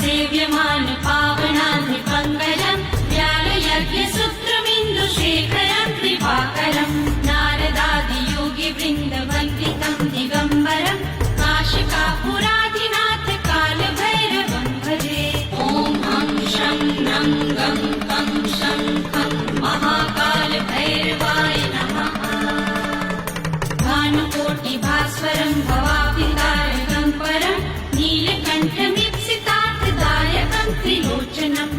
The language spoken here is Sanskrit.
सेव्यमान पावनाधिपङ्कजम् व्यालयज्ञसूत्रमिन्दुशेखरम् कृपाकरम् नारदादियोगिवृन्दवन्दितम् दिगम्बरम् काशिकापुराधिनाथ कालभैरवम् भजे। ॐ हं शं नं गं कं शं खं महाकालभैरवाय नमः। भानुकोटिभास्वरम् भवाब्धितारकम् परम् नीलकण्ठमीप्सितार्थदायकम् त्रिलोचनम्